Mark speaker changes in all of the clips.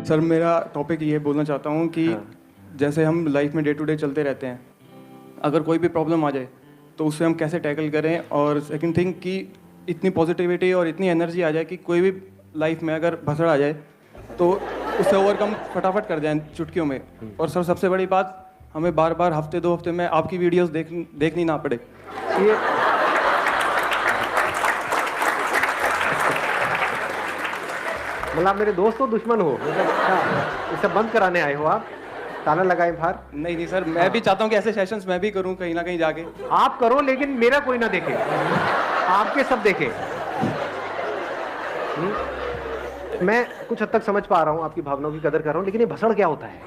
Speaker 1: Sir मेरा topic ये बोलना चाहता हूँ कि
Speaker 2: हाँ।
Speaker 1: जैसे हम लाइफ में डे टू डे चलते रहते हैं, अगर कोई भी प्रॉब्लम आ जाए तो उससे हम कैसे टैकल करें। और सेकंड थिंग कि इतनी पॉजिटिविटी और इतनी एनर्जी आ जाए कि कोई भी लाइफ में अगर भसड़ आ जाए तो उससे ओवरकम फटाफट कर जाए चुटकियों में। और सर सबसे बड़ी बात, हमें बार बार हफ्ते 2 हफ्ते में आपकी वीडियोस देखनी ना पड़े।
Speaker 2: ये मतलब आप मेरे दोस्त हो दुश्मन हो? मतलब क्या इसे बंद कराने आए हो आप? ताला लगाए बाहर?
Speaker 1: नहीं सर, मैं भी चाहता हूँ कि ऐसे सेशंस मैं भी करूँ कहीं ना कहीं जाके।
Speaker 2: आप करो लेकिन मेरा कोई ना देखे, आपके सब देखे। मैं कुछ हद तक समझ पा रहा हूँ, आपकी भावनाओं की कदर कर रहा हूँ, लेकिन ये भसड़ क्या होता है?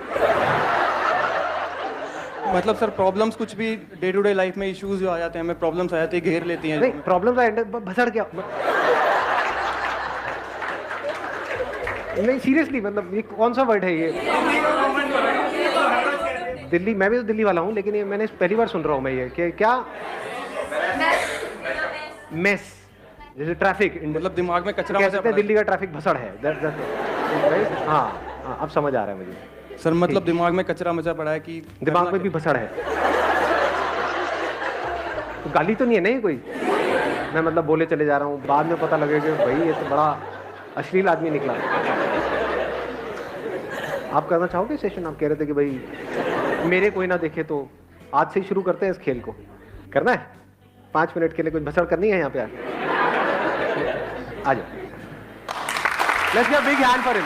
Speaker 1: मतलब सर प्रॉब्लम्स कुछ भी डे टू डे लाइफ में इश्यूज जो आ जाते हैं, हमें प्रॉब्लम्स आ जाती है, घेर लेती हैं।
Speaker 2: नहीं, प्रॉब्लम भसड़ क्या? नहीं सीरियसली, मतलब ये कौन सा वर्ड है ये? दिल्ली, मैं भी तो दिल्ली वाला हूँ, लेकिन ये मैंने पहली बार सुन रहा हूँ मैं ये कि क्या मेस, जैसे ट्रैफिक,
Speaker 1: मतलब दिमाग में कचरा
Speaker 2: कह
Speaker 1: मचा
Speaker 2: सकते हैं
Speaker 1: पड़ा
Speaker 2: दिल्ली का ट्रैफिक भसड़ है। हाँ, अब समझ आ रहा है मुझे।
Speaker 1: है। सर मतलब दिमाग में कचरा मचा पड़ा है कि
Speaker 2: दिमाग में भी भसड़ है। तो गाली तो नहीं है नहीं कोई? मैं मतलब बोले चले जा रहा हूँ, बाद में पता लगेगा कि भाई ये तो बड़ा अश्लील आदमी निकला। आप करना चाहोगे सेशन? आप कह रहे थे कि भाई मेरे कोई ना देखे, तो आज से ही शुरू करते हैं इस खेल को। करना है 5 मिनट के लिए, कुछ भसड़ करनी है यहाँ पे? आ जाओ, let's give a big hand for him.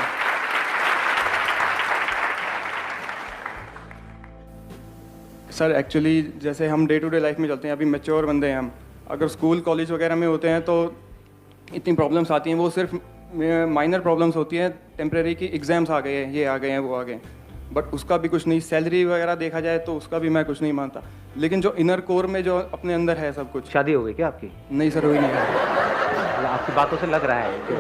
Speaker 1: Sir actually जैसे हम डे टू डे लाइफ में चलते हैं, अभी मैच्योर बंदे हैं हम। अगर स्कूल कॉलेज वगैरह में होते हैं तो इतनी प्रॉब्लम्स आती हैं, वो सिर्फ माइनर प्रॉब्लम्स होती हैं, टेम्प्रेरी की एग्जाम्स आ गए हैं, ये आ गए हैं, वो आ गए हैं, बट उसका भी कुछ नहीं। सैलरी वगैरह देखा जाए तो उसका भी मैं कुछ नहीं मानता, लेकिन जो इनर कोर में जो अपने अंदर है सब कुछ।
Speaker 2: शादी हो गई क्या आपकी?
Speaker 1: नहीं सर, हुई नहीं है।
Speaker 2: आपकी बातों से लग रहा है कि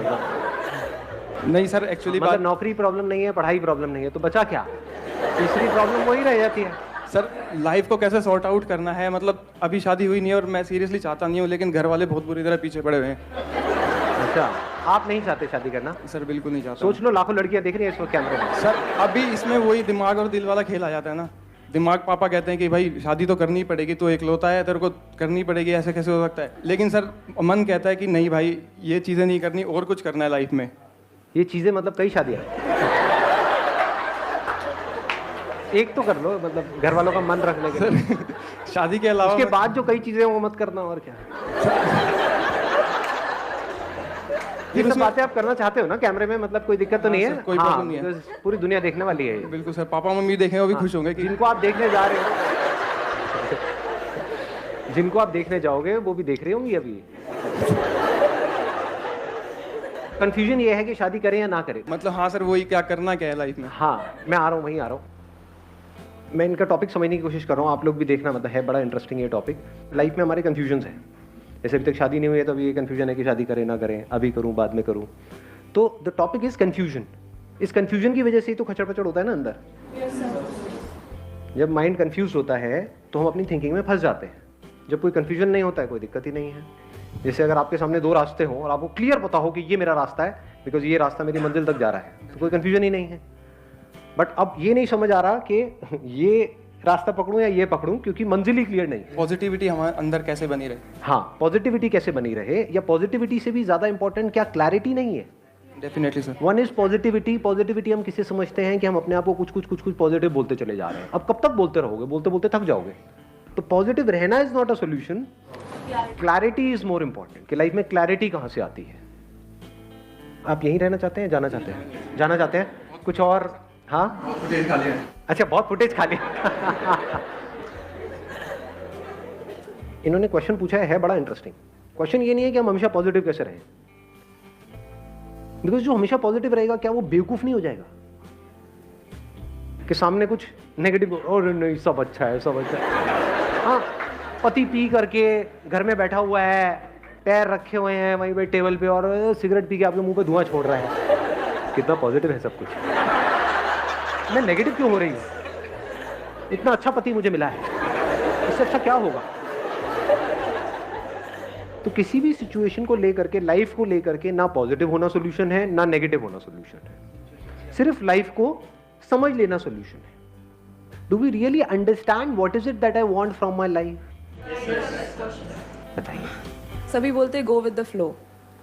Speaker 1: नहीं सर, एक्चुअली
Speaker 2: मतलब नौकरी प्रॉब्लम नहीं है, पढ़ाई प्रॉब्लम नहीं है, तो बचा क्या? तीसरी प्रॉब्लम वही रह जाती है।
Speaker 1: सर लाइफ को कैसे सॉर्ट आउट करना है, मतलब अभी शादी हुई नहीं है और मैं सीरियसली चाहता नहीं हूँ, लेकिन घर वाले बहुत बुरी तरह पीछे पड़े हुए हैं।
Speaker 2: अच्छा, आप नहीं चाहते शादी करना?
Speaker 1: सर बिल्कुल नहीं चाहता।
Speaker 2: सोच लो, लाखों लड़कियां देख रही हैं इस वक्त कैमरे में।
Speaker 1: सर अभी इसमें वही दिमाग और दिल वाला खेल आ जाता है ना। दिमाग पापा कहते हैं कि भाई शादी तो करनी पड़ेगी, तो इकलौता है, तेरे को करनी पड़ेगी, ऐसे कैसे हो सकता है। लेकिन सर मन कहता है कि नहीं भाई, ये चीज़ें नहीं करनी और कुछ करना है लाइफ में।
Speaker 2: ये चीजें मतलब कई शादियां, एक तो कर लो, मतलब घर वालों का मन रखने के लिए।
Speaker 1: शादी के अलावा
Speaker 2: उसके बाद जो कई चीजें हैं वो मत करना, और क्या। ये सब बातें आप करना चाहते हो ना कैमरे में? मतलब कोई दिक्कत तो नहीं है?
Speaker 1: कोई प्रॉब्लम नहीं है।
Speaker 2: पूरी दुनिया देखने वाली है ये।
Speaker 1: बिल्कुल सर, पापा मम्मी देखें वो भी खुश होंगे कि
Speaker 2: जिनको आप देखने जा रहे हो, जिनको आप देखने जाओगे वो भी देख रहे होंगे अभी। कंफ्यूजन ये है कि शादी करें या ना करें।
Speaker 1: मतलब हाँ सर, वही क्या करना क्या है लाइफ में।
Speaker 2: हाँ, मैं आ रहा हूँ, वहीं आ रहा हूँ। मैं इनका टॉपिक समझने की कोशिश कर रहा हूँ, आप लोग भी देखना, मतलब है बड़ा इंटरेस्टिंग ये टॉपिक। लाइफ में हमारे कंफ्यूजन है, जैसे अभी तक शादी नहीं हुई है तो अभी ये कंफ्यूजन है कि शादी करें ना करें, अभी करूँ बाद में करूँ। तो द टॉपिक इज कंफ्यूजन। इस कंफ्यूजन की वजह से ही तो खचड़ पचड़ होता है ना अंदर। जब माइंड कंफ्यूज होता है तो हम अपनी थिंकिंग में फंस जाते हैं। जब कोई कंफ्यूजन नहीं होता है, कोई दिक्कत ही नहीं है। जैसे अगर आपके सामने 2 रास्ते हों और आपको क्लियर पता हो कि ये मेरा रास्ता है, बिकॉज ये रास्ता मेरी मंजिल तक जा रहा है, तो कोई कंफ्यूजन ही नहीं है। बट अब ये नहीं समझ आ रहा कि ये रास्ता पकड़ूं या ये पकड़ूं, क्योंकि मंजिल ही क्लियर नहीं।
Speaker 1: पॉजिटिविटी हमारे अंदर कैसे बनी रहे।
Speaker 2: हाँ, पॉजिटिविटी कैसे बनी रहे, या पॉजिटिविटी से भी ज्यादा इंपॉर्टेंट क्या क्लैरिटी नहीं है?
Speaker 1: Definitely sir.
Speaker 2: One is positivity. Positivity हम किसे समझते हैं कि हम अपने आप को कुछ पॉजिटिव बोलते चले जा रहे हैं। अब कब तक बोलते रहोगे? बोलते बोलते थक जाओगे। तो पॉजिटिव रहना is not a solution, clarity is more important. कि लाइफ में क्लैरिटी कहां से आती है? आप यहीं रहना चाहते हैं, जाना चाहते हैं? जाना चाहते हैं? कुछ और? हाँ,
Speaker 1: फुटेज खा लिया।
Speaker 2: अच्छा, बहुत फुटेज खा लिया। इन्होंने क्वेश्चन पूछा है बड़ा इंटरेस्टिंग। क्वेश्चन ये नहीं है कि हम हमेशा पॉजिटिव कैसे रहें, बिकॉज जो हमेशा पॉजिटिव रहेगा क्या वो बेवकूफ नहीं हो जाएगा कि सामने कुछ नेगेटिव, और नहीं सब अच्छा है, सब अच्छा है। हाँ, पति पी करके घर में बैठा हुआ है, पैर रखे हुए हैं वहीं पे टेबल पे, और सिगरेट पी के आपके मुंह पे धुआं छोड़ रहा है। कितना पॉजिटिव है सब कुछ। मैं नेगेटिव क्यों हो रही हूँ? इतना अच्छा पति मुझे मिला है, इससे अच्छा क्या होगा? तो किसी भी सिचुएशन को लेकर के, लाइफ को लेकर के, ना पॉजिटिव होना सोल्यूशन है ना नेगेटिव होना सोल्यूशन है, सिर्फ लाइफ को समझ लेना सोल्यूशन है। Do we really understand what is it that I want from my life? बताइए।
Speaker 3: सभी बोलते go with the flow,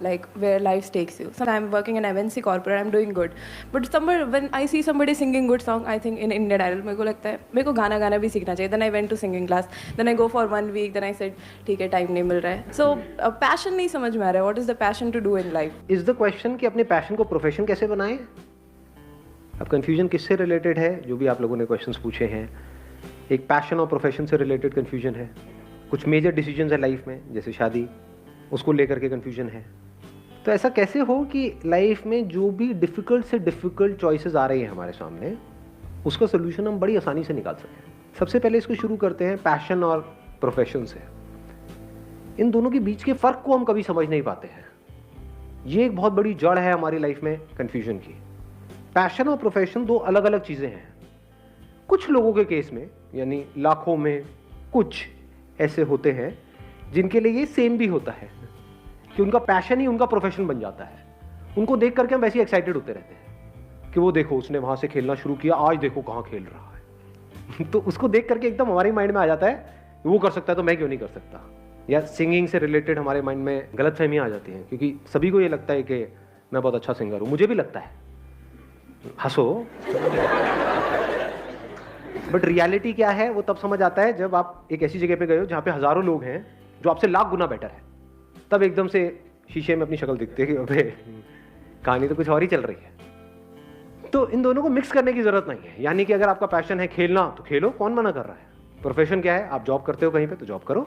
Speaker 3: like where life takes you. So I'm working in MNC corporate, I'm doing good. But somewhere when I see somebody singing good song, I think in Indian Idol, मेरे को लगता है मेरे को गाना भी सीखना चाहिए. Then I went to singing class. Then I go for 1 week. Then I said ठीक है टाइम नहीं मिल रहा है. So passion नहीं समझ में आ रहा है. What is the passion to do in life?
Speaker 2: Is the question कि अपने पैशन को प्रोफेशन कैसे बनाएं? अब कंफ्यूजन किससे रिलेटेड है? जो भी आप लोगों ने क्वेश्चंस पूछे हैं, एक पैशन और प्रोफेशन से रिलेटेड कंफ्यूजन है. कुछ मेजर डिसीजंस है लाइफ में, जैसे शादी, उसको लेकर के कंफ्यूजन है. तो ऐसा कैसे हो कि लाइफ में जो भी डिफ़िकल्ट से डिफ़िकल्ट चॉइसेस आ रही हैं हमारे सामने, उसका सोल्यूशन हम बड़ी आसानी से निकाल सकें. सबसे पहले इसको शुरू करते हैं पैशन और प्रोफेशन से. इन दोनों के बीच के फ़र्क को हम कभी समझ नहीं पाते हैं. ये एक बहुत बड़ी जड़ है हमारी लाइफ में कन्फ्यूजन की. पैशन और प्रोफेशन दो अलग अलग चीज़ें हैं. कुछ लोगों के केस में, यानी लाखों में कुछ ऐसे होते हैं जिनके लिए ये सेम भी होता है कि उनका पैशन ही उनका प्रोफेशन बन जाता है. उनको देख करके हम वैसे ही एक्साइटेड होते रहते हैं कि वो देखो उसने वहाँ से खेलना शुरू किया, आज देखो कहाँ खेल रहा है. तो उसको देख करके एकदम हमारे माइंड में आ जाता है वो कर सकता है तो मैं क्यों नहीं कर सकता. या सिंगिंग से रिलेटेड हमारे माइंड में गलतफहमियाँ आ जाती हैं, क्योंकि सभी को ये लगता है कि मैं बहुत अच्छा सिंगर हूँ. मुझे भी लगता है, हंसो. बट रियलिटी क्या है वो तब समझ आता है जब आप एक ऐसी जगह पे गए हो जहाँ पे हज़ारों लोग हैं जो आपसे लाख गुना बेटर है. तब एकदम से शीशे में अपनी शक्ल दिखती है कि अबे कहानी तो कुछ और ही चल रही है. तो इन दोनों को मिक्स करने की जरूरत नहीं है. यानी कि अगर आपका पैशन है खेलना तो खेलो, कौन मना कर रहा है. प्रोफेशन क्या है, आप जॉब करते हो कहीं पे तो जॉब करो.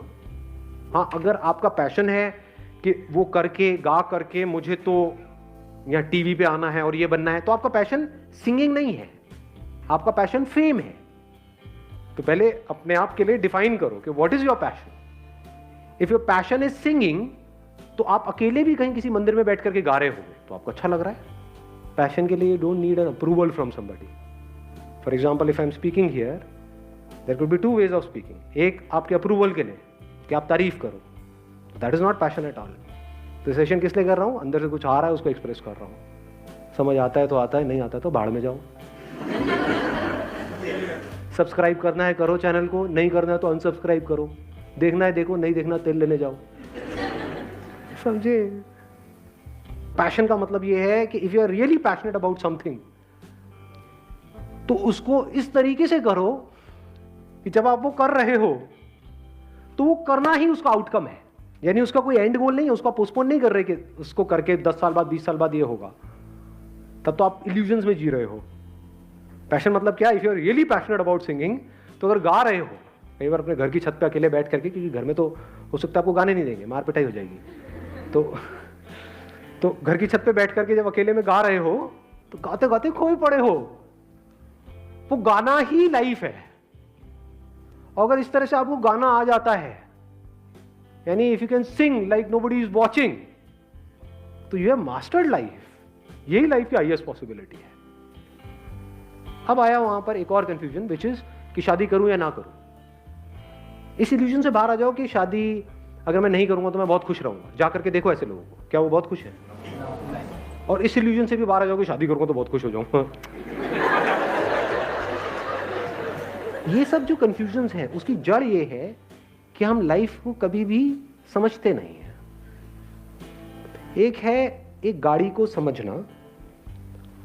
Speaker 2: हाँ, अगर आपका पैशन है कि वो करके गा करके मुझे तो यहाँ टीवी पे आना है और ये बनना है, तो आपका पैशन सिंगिंग नहीं है, आपका पैशन फेम है. तो पहले अपने आप के लिए डिफाइन करो कि what is your passion. If your passion is singing, तो आप अकेले भी कहीं किसी मंदिर में बैठ करके गा रहे हो तो आपको अच्छा लग रहा है. पैशन के लिए don't need an approval from somebody. For example, if I am speaking here, there could be 2 ways of speaking. एक आपके अप्रूवल के लिए कि आप तारीफ करो, that is not passion at all. तो सेशन किस लिए कर रहा हूँ, अंदर से कुछ आ रहा है उसको एक्सप्रेस कर रहा हूँ. समझ आता है तो आता है, नहीं आता तो बाहर में जाओ. सब्सक्राइब करना है करो चैनल को, नहीं करना है तो अनसब्सक्राइब करो. देखना है देखो, नहीं देखना तेल लेने जाओ. समझे. पैशन का मतलब ये है कि if you are really passionate about something, तो उसको इस तरीके से करो कि जब आप वो कर रहे हो तो वो करना ही उसका आउटकम है. यानी उसका कोई एंड गोल नहीं है, उसका पोस्टपोन नहीं कर रहे कि उसको करके 10 साल बाद 20 साल बाद ये होगा. तब तो आप इल्यूजन्स में जी रहे हो. पैशन मतलब क्या, if you are really passionate about singing, तो अगर गा रहे हो, कई बार अपने घर की छत पे अकेले बैठ करके, क्योंकि घर में तो हो सकता है आपको गाने नहीं देंगे, मार पिटाई हो जाएगी, तो घर की छत पे बैठ करके जब अकेले में गा रहे हो तो गाते गाते खोए पड़े हो. वो गाना ही लाइफ है. और अगर इस तरह से आपको गाना आ जाता है, यानी if you can sing like nobody is watching, तो यू हैव मास्टर्ड लाइफ. यही लाइफ की हाईएस्ट पॉसिबिलिटी है. अब आया वहां पर एक और कंफ्यूजन, विच इज कि शादी करूं या ना करूं. इस इल्यूजन से बाहर आ जाओ कि शादी अगर मैं नहीं करूंगा तो मैं बहुत खुश रहूंगा. जाकर के देखो ऐसे लोगों को, क्या वो बहुत खुश है. और इस इल्यूजन से भी बाहर आ जाओ कि शादी करूंगा तो बहुत खुश हो जाऊंगा. ये सब जो कंफ्यूजन्स हैं उसकी जड़ ये है कि हम लाइफ को कभी भी समझते नहीं हैं. एक है एक गाड़ी को समझना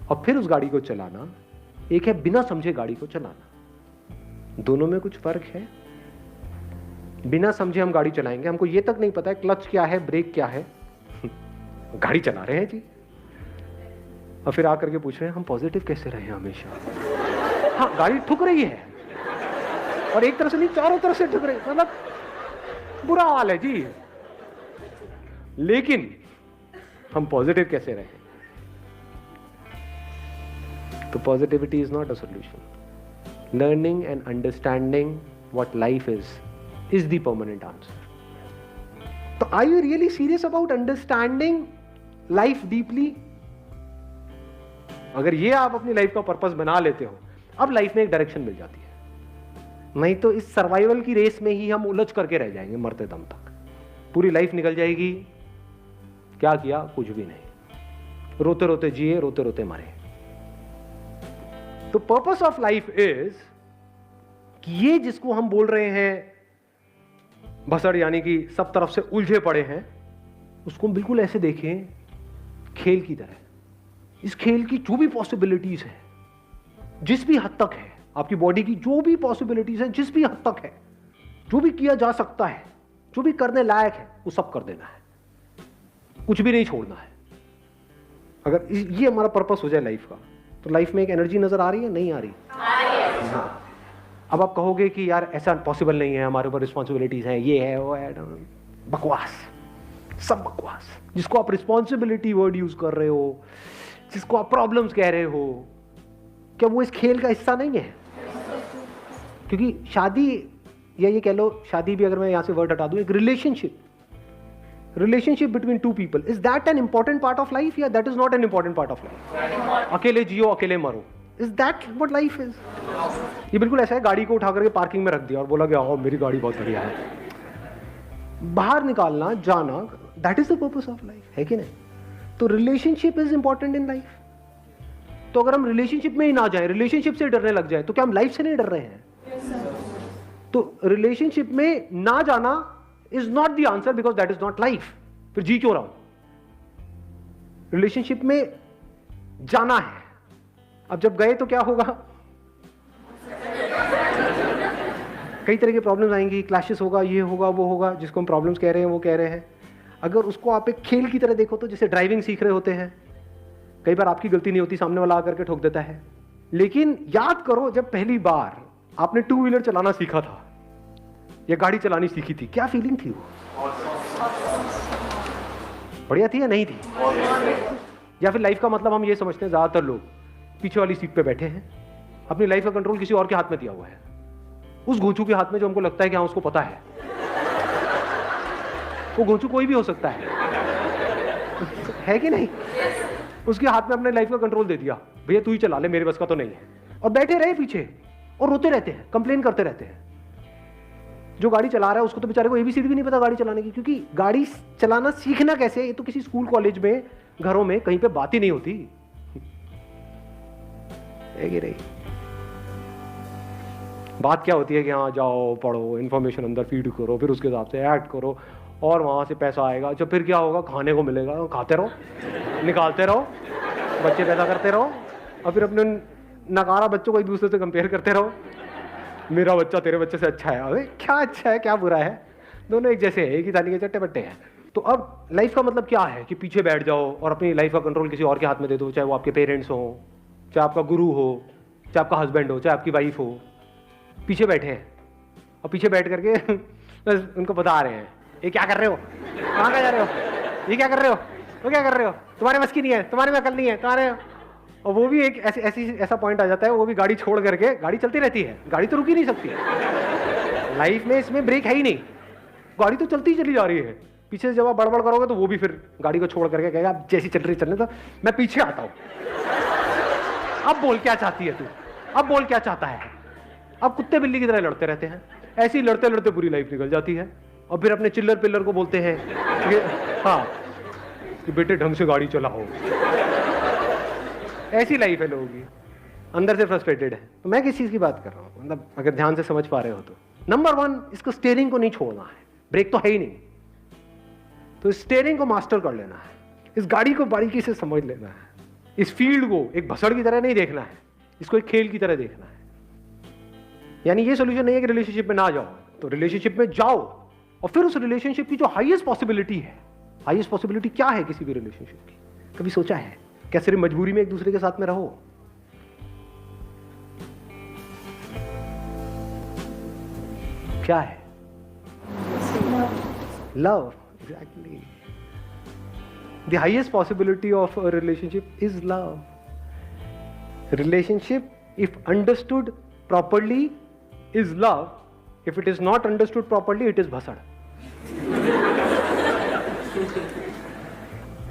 Speaker 2: और फिर उस गाड़ी को चलाना, एक है बिना समझे गाड़ी को चलाना. दोनों में कुछ फर्क है. बिना समझे हम गाड़ी चलाएंगे, हमको ये तक नहीं पता है क्लच क्या है, ब्रेक क्या है, गाड़ी चला रहे हैं जी. और फिर आकर के पूछ रहे हैं हम पॉजिटिव कैसे रहे हमेशा. हाँ, गाड़ी ठुक रही है और एक तरफ से नहीं, चारों तरफ से ठुक रही, मतलब बुरा हाल है जी. लेकिन हम पॉजिटिव कैसे रहे. तो positivity is not a solution. Learning and understanding what life is the permanent answer. तो are you really serious about understanding life deeply? अगर ये आप अपनी लाइफ का पर्पस बना लेते हो, अब लाइफ में एक डायरेक्शन मिल जाती है. नहीं तो इस सर्वाइवल की रेस में ही हम उलझ करके रह जाएंगे मरते दम तक. पूरी लाइफ निकल जाएगी, क्या किया? कुछ भी नहीं, रोते रोते जिए, रोते रोते मरे। तो पर्पस ऑफ लाइफ इज कि ये जिसको हम बोल रहे हैं भसड़, यानी कि सब तरफ से उलझे पड़े हैं, उसको बिल्कुल ऐसे देखें खेल की तरह। इस खेल की जो भी पॉसिबिलिटीज है, जिस भी हद तक है, आपकी बॉडी की जो भी पॉसिबिलिटीज है, जिस भी हद तक है, जो भी किया जा सकता है, जो भी करने लायक है, वो सब कर देना है, कुछ भी नहीं छोड़ना है। अगर ये हमारा पर्पस हो जाए लाइफ का, तो लाइफ में एक एनर्जी नजर आ रही है? नहीं आ रही? हाँ। अब आप कहोगे कि यार ऐसा पॉसिबल नहीं है, हमारे ऊपर रिस्पॉन्सिबिलिटीज हैं, ये है वो है, बकवास, सब बकवास। जिसको आप रिस्पॉन्सिबिलिटी वर्ड यूज कर रहे हो, जिसको आप प्रॉब्लम्स कह रहे हो, क्या वो इस खेल का हिस्सा नहीं है? क्योंकि शादी, या ये कह लो शादी भी, अगर मैं यहां से वर्ड हटा दूं, एक relationship between two people, is that an important part of life या that is not an important part of life? अकेले जियो अकेले मरो, is that what life is? ये बिल्कुल ऐसा है, गाड़ी को उठा करके पार्किंग में रख दिया और बोला कि आओ मेरी गाड़ी बहुत बढ़िया है, बाहर निकालना, जाना, that is the purpose of life, है कि नहीं? तो relationship is important in life. तो अगर हम रिलेशनशिप में ही ना जाए, रिलेशनशिप से डरने लग जाए, तो क्या हम लाइफ से नहीं डर रहे हैं? तो रिलेशनशिप में ना जाना is not the answer, because that is not life. फिर जी क्यों रहा हूं? रिलेशनशिप में जाना है। अब जब गए तो क्या होगा? कई तरह की प्रॉब्लम्स आएंगी, क्लैशेस होगा, ये होगा वो होगा, जिसको हम प्रॉब्लम्स कह रहे हैं वो कह रहे हैं। अगर उसको आप एक खेल की तरह देखो, तो जैसे ड्राइविंग सीख रहे होते हैं, कई बार आपकी गलती नहीं होती, सामने वाला आकर के ठोक देता है, लेकिन याद करो जब पहली बार आपने टू व्हीलर चलाना सीखा था या गाड़ी चलानी सीखी थी, क्या फीलिंग थी? वो बढ़िया थी या नहीं थी? या फिर लाइफ का मतलब हम ये समझते हैं, ज्यादातर लोग पीछे वाली सीट पे बैठे हैं, अपनी लाइफ का कंट्रोल किसी और के हाथ में दिया हुआ है, उस घोंचू के हाथ में जो हमको लगता है कि हाँ उसको पता है। वो घोंचू कोई भी हो सकता है कि नहीं? उसके हाथ में अपने लाइफ का कंट्रोल दे दिया, भैया तू ही चला ले, मेरे बस का तो नहीं है, और बैठे रहे पीछे और रोते रहते हैं, कंप्लेन करते रहते हैं। जो गाड़ी चला रहा है उसको तो बेचारे को एबीसीडी भी नहीं पता गाड़ी चलाने की, क्योंकि गाड़ी चलाना सीखना कैसे, ये तो किसी स्कूल कॉलेज में, घरों में कहीं पे बात ही नहीं होती है कि नहीं? बात क्या होती है कि हाँ जाओ पढ़ो, इंफॉर्मेशन अंदर फीड करो, फिर उसके हिसाब से एक्ट करो, और वहां से पैसा आएगा, जब फिर क्या होगा, खाने को मिलेगा, खाते रहो, निकालते रहो, बच्चे पैदा करते रहो, और फिर अपने नकारा बच्चों को एक दूसरे से कंपेयर करते रहो, मेरा बच्चा तेरे बच्चे से अच्छा है। अरे क्या अच्छा है, क्या बुरा है, दोनों एक जैसे है, एक ही थाली के चट्टे बट्टे हैं। तो अब लाइफ का मतलब क्या है कि पीछे बैठ जाओ और अपनी लाइफ का कंट्रोल किसी और के हाथ में दे दो, चाहे वो आपके पेरेंट्स हो, चाहे आपका गुरु हो, चाहे आपका हस्बैंड हो, चाहे आपकी वाइफ हो, पीछे बैठे हैं और पीछे बैठ करके बस उनको बता रहे हैं, ये क्या कर रहे हो, कहाँ जा रहे हो, ये क्या कर रहे हो, वो क्या कर रहे हो, तुम्हारे बस की नहीं है, तुम्हारे में अकल नहीं है, तुम्हारे। और वो भी एक ऐसा पॉइंट आ जाता है, वो भी गाड़ी छोड़ करके, गाड़ी चलती रहती है, गाड़ी तो रुक ही नहीं सकती लाइफ में, इसमें ब्रेक है ही नहीं, गाड़ी तो चलती ही चली जा रही है। पीछे से जब आप बड़बड़ करोगे तो वो भी फिर गाड़ी को छोड़ करके कहेगा आप जैसी चल रही चलने तो मैं पीछे आता हूँ, अब बोल क्या चाहती है तू, अब बोल क्या चाहता है। अब कुत्ते बिल्ली की तरह लड़ते रहते हैं, ऐसे ही लड़ते लड़ते पूरी लाइफ निकल जाती है। और फिर अपने चिल्लर पिल्लर को बोलते हैं कि हाँ कि बेटे ढंग से गाड़ी चलाओ। ऐसी लाइफ है लोगों की, अंदर से फ्रस्ट्रेटेड है। तो मैं किस चीज की बात कर रहा हूँ, मतलब अगर ध्यान से समझ पा रहे हो तो, नंबर 1, इसको स्टीयरिंग को नहीं छोड़ना है, ब्रेक तो है ही नहीं, तो स्टीयरिंग को मास्टर कर लेना है, इस गाड़ी को बारीकी से समझ लेना है, इस फील्ड को एक भसड़ की तरह नहीं देखना है, इसको एक खेल की तरह देखना है। यानी ये सोल्यूशन नहीं है कि रिलेशनशिप में ना जाओ, तो रिलेशनशिप में जाओ और फिर उस रिलेशनशिप की जो हाईएस्ट पॉसिबिलिटी है, हाईएस्ट पॉसिबिलिटी क्या है किसी भी रिलेशनशिप की, कभी सोचा है? क्या सिर्फ मजबूरी में एक दूसरे के साथ में रहो? क्या है? Love, exactly. The highest possibility of a relationship is love. Relationship if understood properly is love, if it is not understood properly it is bhasad.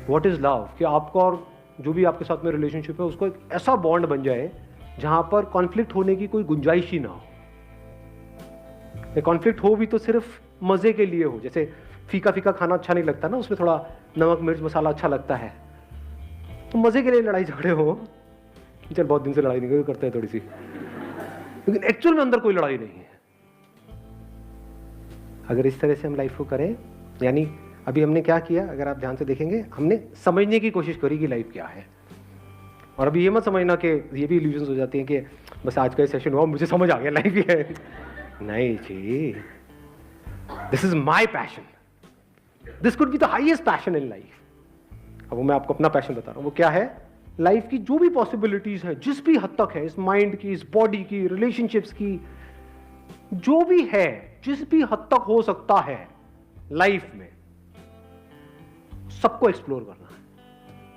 Speaker 2: What is love? कि आपको और जो भी आपके साथ में रिलेशनशिप है उसको एक ऐसा बॉन्ड बन जाए जहां पर कॉन्फ्लिक्ट होने की कोई गुंजाइश ही ना हो। कॉन्फ्लिक्ट हो भी तो सिर्फ मजे के लिए हो, जैसे फीका फीका खाना अच्छा नहीं लगता ना, उसमें थोड़ा नमक मिर्च मसाला अच्छा लगता है, तो मजे के लिए लड़ाई झगड़े हो, चल बहुत दिन से लड़ाई नहीं करते हैं थोड़ी सी, लेकिन एक्चुअल में अंदर कोई लड़ाई नहीं है। अगर इस तरह से हम लाइफ को करें, यानी अभी हमने क्या किया, अगर आप ध्यान से देखेंगे, हमने समझने की कोशिश करी कि लाइफ क्या है। और अभी ये मत समझना कि ये भी इल्यूजन्स हो जाती हैं कि बस आज का ये सेशन हुआ मुझे समझ आ गया लाइफ ये है। नहीं जी, this is my passion, this could be the highest passion in life. अब वो मैं आपको अपना पैशन बता रहा हूँ, वो क्या है, लाइफ की जो भी पॉसिबिलिटीज है, जिस भी हद तक है, इस माइंड की, इस बॉडी की, रिलेशनशिप्स की, जो भी है, जिस भी हद तक हो सकता है लाइफ में, सबको एक्सप्लोर करना।